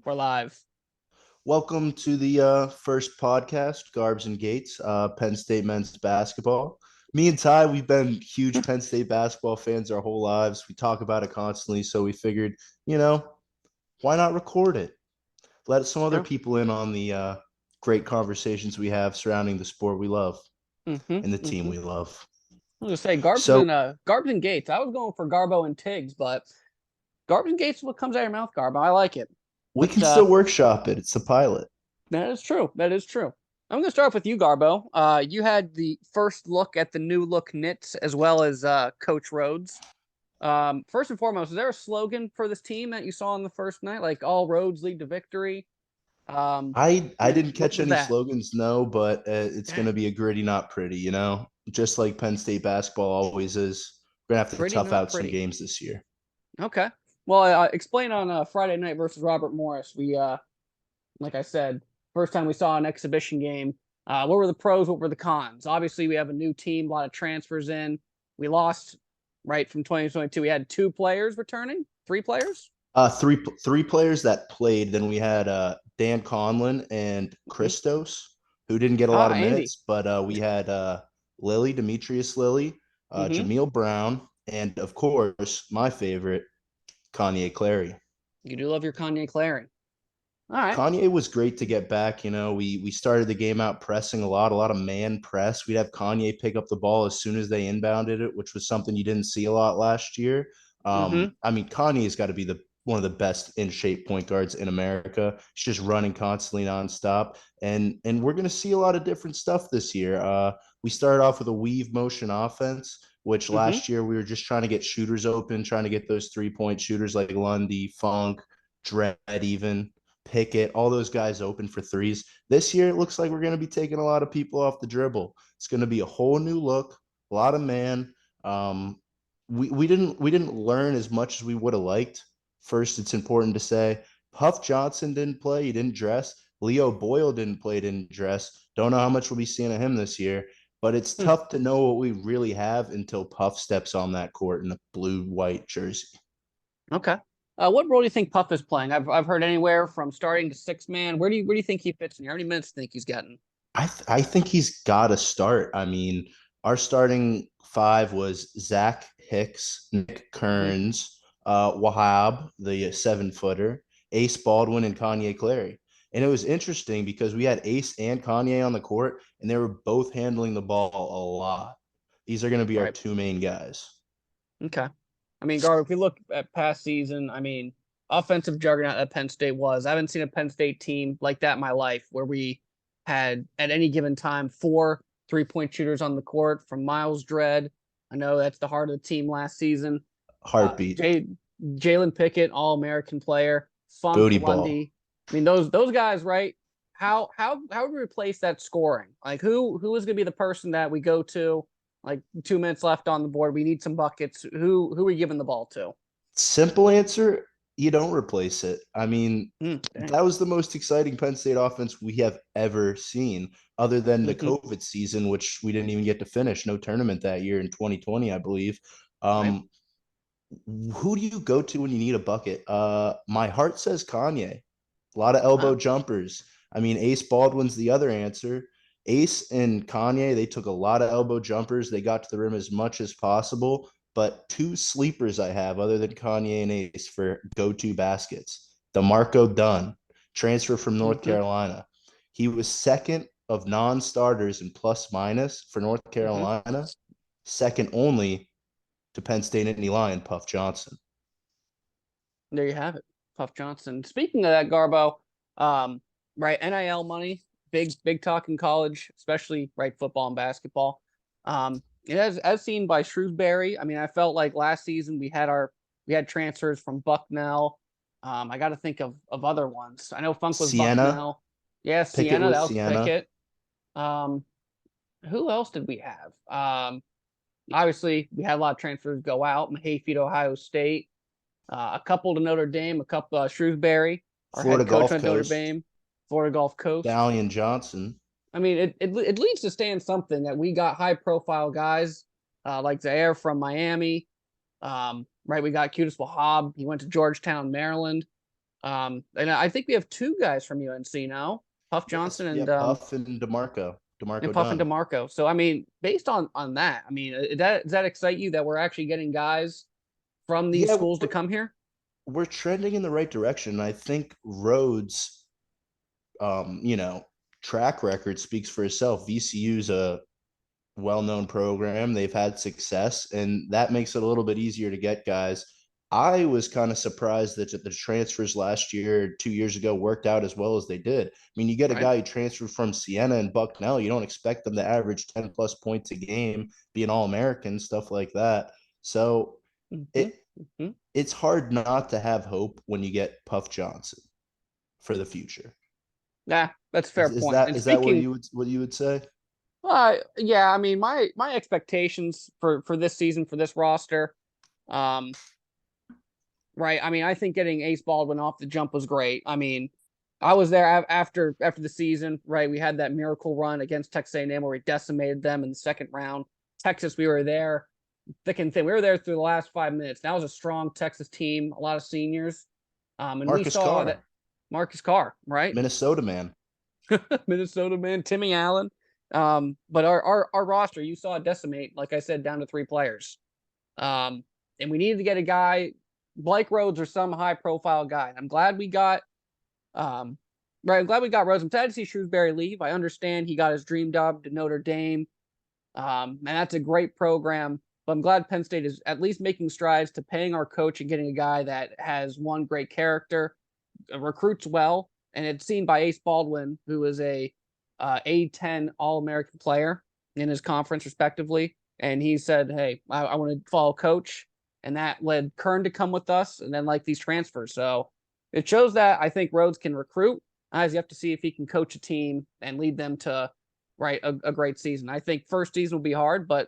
We're live. Welcome to the first podcast, Garbs and Gates, Penn State men's basketball. Me and Ty, we've been huge Penn State basketball fans our whole lives. We talk about it constantly, so we figured, why not record it? Let some other True. people in on the great conversations we have surrounding the sport we love Mm-hmm. and the team Mm-hmm. we love. I was gonna say So Garbs and Gates. I was going for Garbo and Tiggs, but Garbs and Gates is what comes out of your mouth, Garbo. I like it. we But can still workshop it. It's the pilot. that is true. That is true. I'm gonna start off with you, Garbo. You had the first look at the new look knits as well as Coach Rhodes. First and foremost, is there a slogan for this team that you saw on the first night? Like all roads lead to victory. I didn't What catch was any that? slogans, no, but it's going to Dang, be a gritty, not pretty, just like Penn State basketball always is. We're going to have to pretty tough not out some pretty. games this year. Okay. Well, I explained on Friday night versus Robert Morris. We, like I said, first time we saw an exhibition game. What were the pros? What were the cons? Obviously, we have a new team, a lot of transfers in. We lost right from 2022. We had two players returning, three players. Three players that played. Then we had Dan Conlon and Mm-hmm. Christos, who didn't get a lot of Andy. minutes, but we had Lily, Demetrius Lilly, Mm-hmm. Jameel Brown, and of course, my favorite, Kanye Clary. You do love your Kanye Clary. All right. Kanye was great to get back. We started the game out pressing a lot of man press. We'd have Kanye pick up the ball as soon as they inbounded it, which was something you didn't see a lot last year. Mm-hmm. I mean, Kanye's got to be the one of the best in shape point guards in America. He's just running constantly nonstop, and we're gonna see a lot of different stuff this year. We started off with a weave motion offense, which Mm-hmm. last year we were just trying to get shooters open, trying to get those 3-point shooters like Lundy, Funk, Dredd, even Pickett, all those guys open for threes. This year, it looks like we're going to be taking a lot of people off the dribble. It's going to be a whole new look, a lot of man. Um, we didn't learn as much as we would have liked. First, it's important to say Puff Johnson didn't play. He didn't dress. Leo Boyle didn't play. Didn't dress. Don't know how much we'll be seeing of him this year. But it's Hmm. tough to know what we really have until Puff steps on that court in a blue white jersey. Okay. What role do you think Puff is playing? I've heard anywhere from starting to six man. Where do you think he fits in here? How many minutes do you think he's gotten? I think he's got to start. I mean, our starting five was Zach Hicks, Nick Mm-hmm. Kearns, Wahab, the 7-footer, Ace Baldwin, and Kanye Clary. And it was interesting because we had Ace and Kanye on the court, and they were both handling the ball a lot. These are going to be our Right. two main guys. Okay. I mean, Gar, if we look at past season, I mean, offensive juggernaut that Penn State was. I haven't seen a Penn State team like that in my life where we had at any given time four 3-point shooters on the court from Miles Dredd. I know that's the heart of the team last season. Heartbeat, Jay Jalen Pickett, All American player. Funk booty ball. Lundy. I mean, those guys, right? How would we replace that scoring? Like who is going to be the person that we go to? Like 2 minutes left on the board. We need some buckets. Who are we giving the ball to? Simple answer, you don't replace it. I mean, Dang. that was the most exciting Penn State offense we have ever seen, other than the Mm-hmm. COVID season, which we didn't even get to finish. No tournament that year in 2020, I believe. Right. Um, who do you go to when you need a bucket? My heart says Kanye. A lot of elbow Wow. jumpers. I mean, Ace Baldwin's the other answer. Ace and Kanye, they took a lot of elbow jumpers. They got to the rim as much as possible. But two sleepers I have, other than Kanye and Ace, for go-to baskets. DeMarco Dunn, transfer from North Mm-hmm. Carolina. He was second of non-starters in plus minus for North Mm-hmm. Carolina, second only to Penn State Nittany Lion, Puff Johnson. There you have it. Puff Johnson. Speaking of that, Garbo, um, right, NIL money, big talk in college, especially right football and basketball. It has as seen by Shrewsbury. I mean, I felt like last season we had transfers from Bucknell. I got to think of other ones. I know Funk was Sienna, Bucknell. Yeah, Pickett Sienna, that was was Sienna. Pickett. Um, who else did we have? Obviously we had a lot of transfers go out. Mahayfield, Ohio State, a couple to Notre Dame, a couple Shrewsbury, our Florida head coach Gulf went to Notre Coast, Dame, Florida Gulf Coast. Dalian Johnson. I mean, it leads to stand something that we got high profile guys like Zaire from Miami. Right, we got Qudus Wahab. He went to Georgetown, Maryland. And I think we have two guys from UNC now, Puff Yes, Johnson yeah, Puff and and DeMarco Puff and Dunn. DeMarco. So I mean, based on that, I mean, does that excite you that we're actually getting guys from these Yeah, schools to come here? we're trending in the right direction. I think Rhodes, you know, track record speaks for itself. VCU's a well-known program. They've had success, and that makes it a little bit easier to get guys. I was kind of surprised that the transfers last year, 2 years ago, worked out as well as they did. I mean, you get a Right. guy who transferred from Siena and Bucknell, you don't expect them to average 10 plus points a game, be an All-American, stuff like that. So Mm-hmm. it Mm-hmm. it's hard not to have hope when you get Puff Johnson for the future. Yeah, that's a fair Is point. And that where speaking, what you would say? yeah, I mean, my expectations for this season for this roster, um, right. I mean, I think getting Ace Baldwin off the jump was great. I mean, I was there after the season, right? We had that miracle run against Texas A&M where we decimated them in the second round. Texas, we were there thick and thin. We were there through the last 5 minutes. That was a strong Texas team, a lot of seniors, and we Marcus saw that Carr, Marcus Carr, right? Minnesota man. Minnesota man, Timmy Allen. But our roster, you saw it decimate, like I said, down to 3 players. And we needed to get a guy, Blake Rhodes or some high profile guy. I'm glad we got right. I'm glad we got Rhodes. I'm sad to see Shrewsbury leave. I understand he got his dream job to Notre Dame. And that's a great program. But I'm glad Penn State is at least making strides to paying our coach and getting a guy that has one great character, recruits well, and it's seen by Ace Baldwin, who is a A10 All American player in his conference, respectively. And he said, "Hey, I want to follow coach," and that led Kern to come with us, and then like these transfers. So it shows that I think Rhodes can recruit. As you have to see if he can coach a team and lead them to a great season. I think first season will be hard, but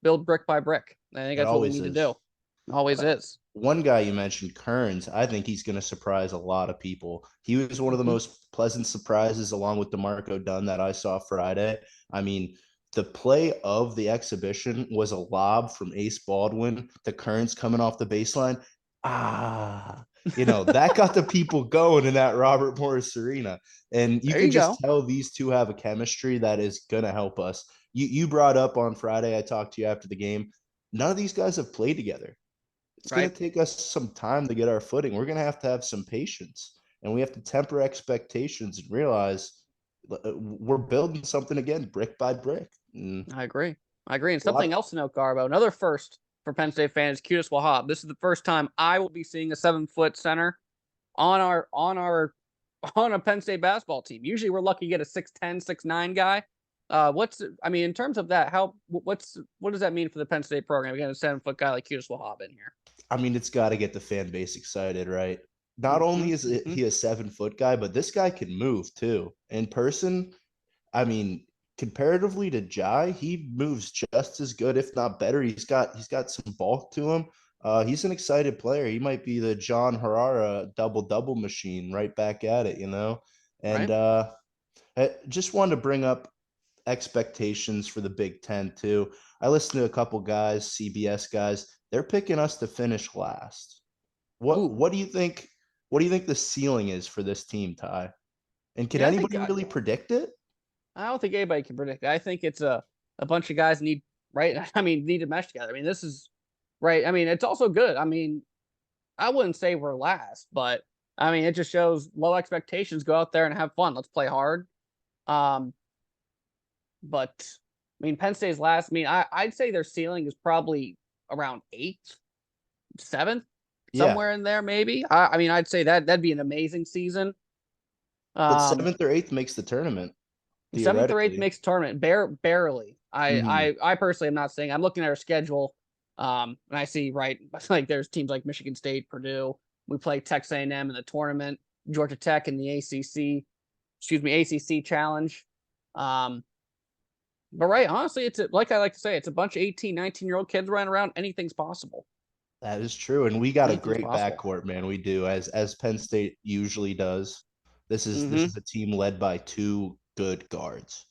build brick by brick. I think It that's what we always need to do. is. Always is. One guy you mentioned, Kearns, I think he's going to surprise a lot of people. He was one of the Mm-hmm. most pleasant surprises, along with DeMarco Dunn, that I saw Friday. I mean, the play of the exhibition was a lob from Ace Baldwin to Kearns coming off the baseline. That got the people going in that Robert Morris Arena. And you There can you just go. tell these two have a chemistry that is going to help us. You brought up on Friday, I talked to you after the game. None of these guys have played together. It's going Right. to take us some time to get our footing. We're going to have some patience, and we have to temper expectations and realize we're building something again, brick by brick. And I agree. I agree. And a lot something of, else to note, Garbo, another first for Penn State fans, Qudis Wahab. This is the first time I will be seeing a 7 foot center on a Penn State basketball team. Usually we're lucky to get a 6'10", 6'9" guy. I mean, in terms of that, what does that mean for the Penn State program? We got a 7 foot guy like Qudis Wahab in here. I mean, it's got to get the fan base excited, right? Not Mm-hmm, only is mm-hmm. he a 7 foot guy, but this guy can move too. In person, I mean, comparatively to Jai, he moves just as good, if not better. He's got some bulk to him. He's an excited player. He might be the John Herrera double machine right back at it. And Right. I just wanted to bring up expectations for the Big Ten too. I listened to a couple guys, CBS guys. They're picking us to finish last. What Ooh. what do you think? What do you think the ceiling is for this team, Ty? And can Yeah, I think anybody really predict it? I don't think anybody can predict it. I think it's a bunch of guys need right. I mean, need to mesh together. I mean, this is right. I mean, it's also good. I mean, I wouldn't say we're last, but I mean, it just shows low expectations. Go out there and have fun. Let's play hard. Um, but I mean, Penn State's last. I mean, I'd say their ceiling is probably around eighth, seventh, Yeah, somewhere in there, maybe. I mean, I'd say that'd be an amazing season. but Um, seventh or eighth makes the tournament seventh or eighth theoretically. makes tournament barely. Hmm. I personally am not saying. I'm looking at our schedule, and I see right like there's teams like Michigan State, Purdue. We play Texas A&M in the tournament, Georgia Tech in the ACC challenge. Um, but right, honestly, like I like to say, it's a bunch of 18, 19-year-old kids running around. Anything's possible. That is true, and we got a Anything's great possible. backcourt, man. We do, as Penn State usually does. This Mm-hmm. is a team led by two good guards,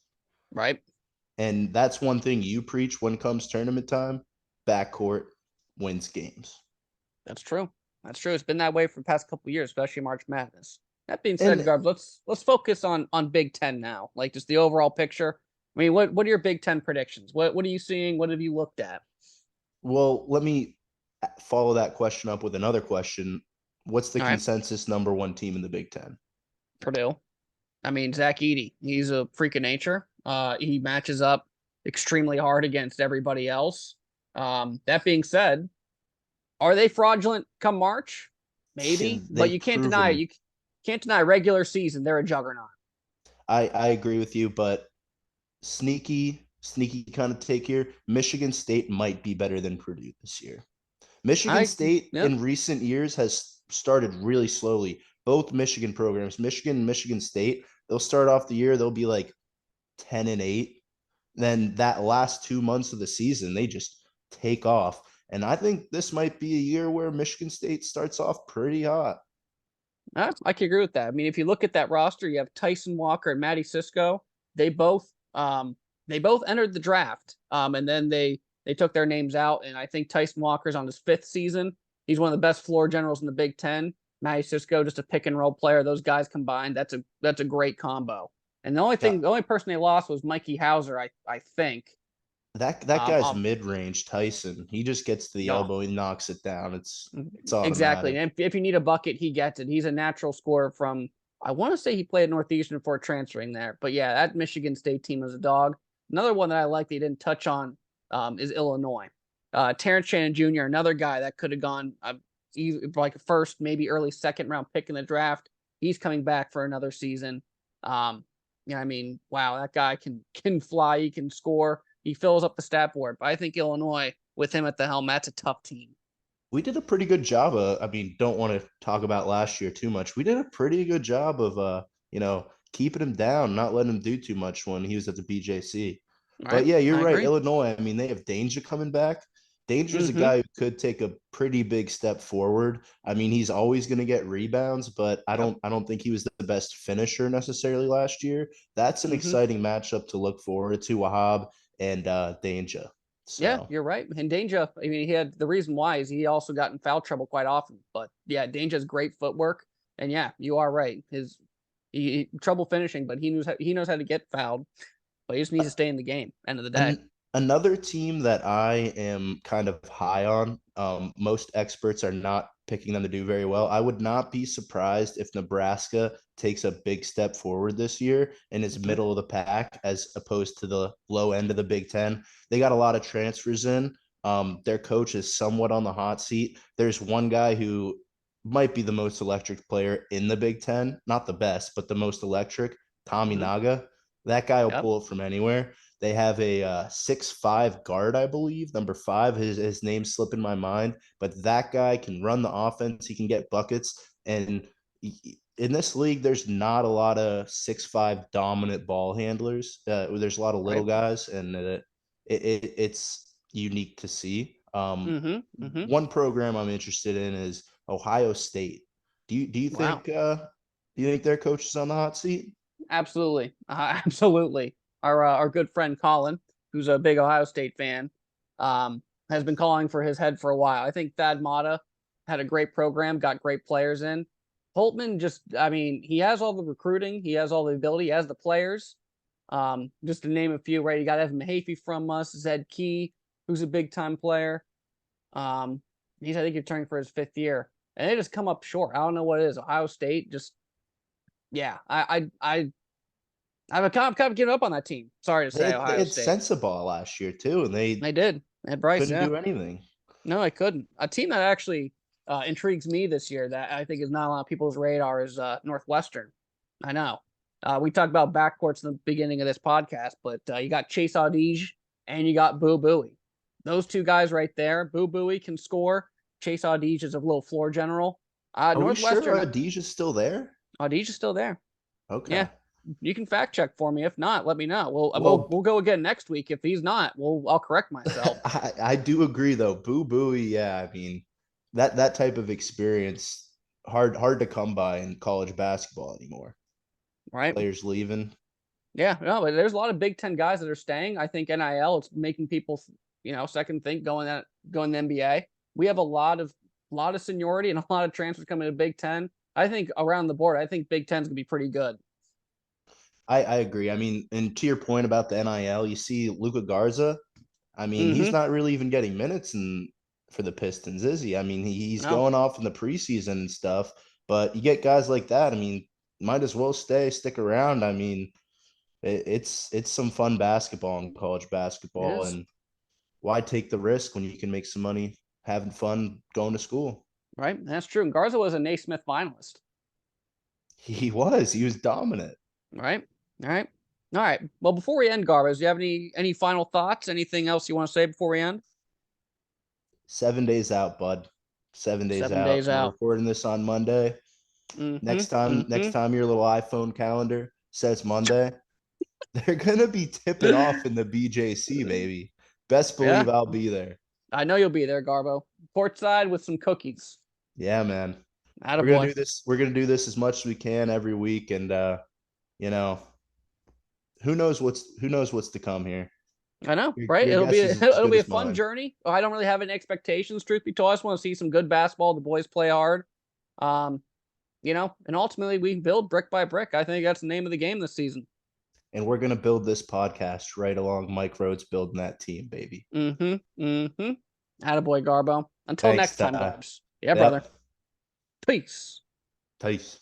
Right. and that's one thing you preach when it comes tournament time. Backcourt wins games. That's true. That's true. It's been that way for the past couple of years, especially March Madness. That being said, And Garbs, let's focus on Big Ten now, like just the overall picture. I mean, what are your Big Ten predictions? What are you seeing? What have you looked at? well, let me follow that question up with another question. What's the All right, consensus number one team in the Big Ten? Purdue. I mean, Zach Edey, he's a freak of nature. He matches up extremely hard against everybody else. That being said, are they fraudulent come March? Maybe, but They've you can't deny it. proven. You can't deny regular season. They're a juggernaut. I agree with you, but sneaky kind of take here. Michigan State might be better than Purdue this year. Michigan I State yeah. in recent years has started really slowly. Both Michigan programs, Michigan and Michigan State, they'll start off the year, they'll be like 10-8. Then that last 2 months of the season, they just take off. And I think this might be a year where Michigan State starts off pretty hot. I can agree with that. I mean, if you look at that roster, you have Tyson Walker and Matty Cisco. They both they both entered the draft. And then they took their names out. And I think Tyson Walker's on his 5th season. He's one of the best floor generals in the Big Ten. Matty Cisco, just a pick and roll player. Those guys combined, that's a great combo. And Yeah, the only person they lost was Mikey Hauser, I think. that guy's Off mid-range Tyson. He just gets to the no, elbow, he knocks it down. It's exactly. automatic. And if you need a bucket, he gets it. He's a natural scorer from, I want to say he played at Northeastern before transferring there. But yeah, that Michigan State team was a dog. Another one that I like that he didn't touch on is Illinois. Terrence Shannon Jr., another guy that could have gone like a first, maybe early second round pick in the draft. He's coming back for another season. Yeah, I mean, wow, that guy can fly. He can score. He fills up the stat board. But I think Illinois, with him at the helm, that's a tough team. We did a pretty good job of, I mean, don't want to talk about last year too much. We did a pretty good job of keeping him down, not letting him do too much when he was at the BJC. All But right, yeah, you're I right. agree. Illinois, I mean, they have Danger coming back. Danger's a Mm-hmm. guy who could take a pretty big step forward. I mean, he's always going to get rebounds, but I Yep. don't I don't think he was the best finisher necessarily last year. That's an Mm-hmm. exciting matchup to look forward to, Wahab and Danger. Yeah, So you're right. And Danger, I mean, he had the reason why is he also got in foul trouble quite often. But yeah, Danger's great footwork. And yeah, you are right. He trouble finishing, but he knows how to get fouled. But he just needs to stay in the game. End of the day. another team that I am kind of high on, most experts are not picking them to do very well. I would not be surprised if Nebraska takes a big step forward this year and is Mm-hmm. middle of the pack as opposed to the low end of the Big Ten. They got a lot of transfers in. Their coach is somewhat on the hot seat. There's one guy who might be the most electric player in the Big Ten, not the best, but the most electric, Tommy Mm-hmm. Naga. That guy will Yep. pull it from anywhere. They have a 6'5" guard, I believe. Number 5, his name's slipping my mind, but that guy can run the offense. He can get buckets, and in this league, there's not a lot of 6'5" dominant ball handlers. There's a lot of little Right. guys, and it's unique to see. Mm-hmm. Mm-hmm. One program I'm interested in is Ohio State. Do you Wow. think their coach is on the hot seat? Absolutely. Absolutely. Our good friend Colin, who's a big Ohio State fan, has been calling for his head for a while. I think Thad Matta had a great program, got great players in. Holtman just, I mean, he has all the recruiting, he has all the ability, he has the players. Just to name a few, right? You got Evan Mahaffey from us, Zed Key, who's a big time player. He's I think returning for his 5th year, and they just come up short. I don't know what it is. Ohio State just, yeah, I've kind of given up on that team. Sorry to They say, had, they Ohio had State. Sensabaugh last year too, and they They did. They had Bryce, couldn't yeah. do anything. No, I couldn't. A team that actually intrigues me this year that I think is not on people's radar is Northwestern. I know. We talked about backcourts in the beginning of this podcast, but you got Chase Audige and you got Boo Buie. Those two guys right there. Boo Buie can score. Chase Audige is a little floor general. Are we sure Northwestern, Adija's still there? Audige is still there. Yeah, Okay. you can fact check for me. If not, let me know. Well, We'll go again next week. If he's not, I'll correct myself. I do agree though. Boo Booey, yeah. I mean, that type of experience hard to come by in college basketball anymore. Right? Players leaving. Yeah, no, but there's a lot of Big Ten guys that are staying. I think NIL it's making people, second think going to the NBA. We have a lot of a lot of seniority and a lot of transfers coming to Big Ten. I think around the board, I think Big Ten's gonna be pretty good. I agree. I mean, and to your point about the NIL, you see Luka Garza. I mean, he's Mm-hmm. not really even getting minutes for the Pistons, is he? I mean, he's No. going off in the preseason and stuff. But you get guys like that. I mean, might as well stick around. I mean, it's some fun basketball in college It basketball, is. and why take the risk when you can make some money having fun going to school? Right. That's true. And Garza was a Naismith finalist. He was dominant. Right. All right. All right. Well, before we end, Garbage, do you have any final thoughts? Anything else you want to say before we end? 7 days out, bud. 7 days 7 days out. We're out. recording this on Monday. Mm-hmm. Next time your little iPhone calendar says Monday, they're gonna be tipping off in the BJC, baby. Best Yeah. believe I'll be there. I know you'll be there, Garbo. Courtside with some cookies. Yeah, man. We're gonna Attaboy. do this. We're gonna do this as much as we can every week, and you know, who knows what's to come here. I know, Your, right? your It'll be guess a, is as it'll good be a as fun mine. journey. I don't really have any expectations, truth be told. I just want to see some good basketball. The boys play hard. Um, and ultimately we build brick by brick. I think that's the name of the game this season. And we're gonna build this podcast right along Mike Rhodes building that team, baby. Mm-hmm. Mm-hmm. Attaboy, Garbo. Until Thanks, next time, Ty. Garbs. Yeah, brother. Yep. Peace. Peace.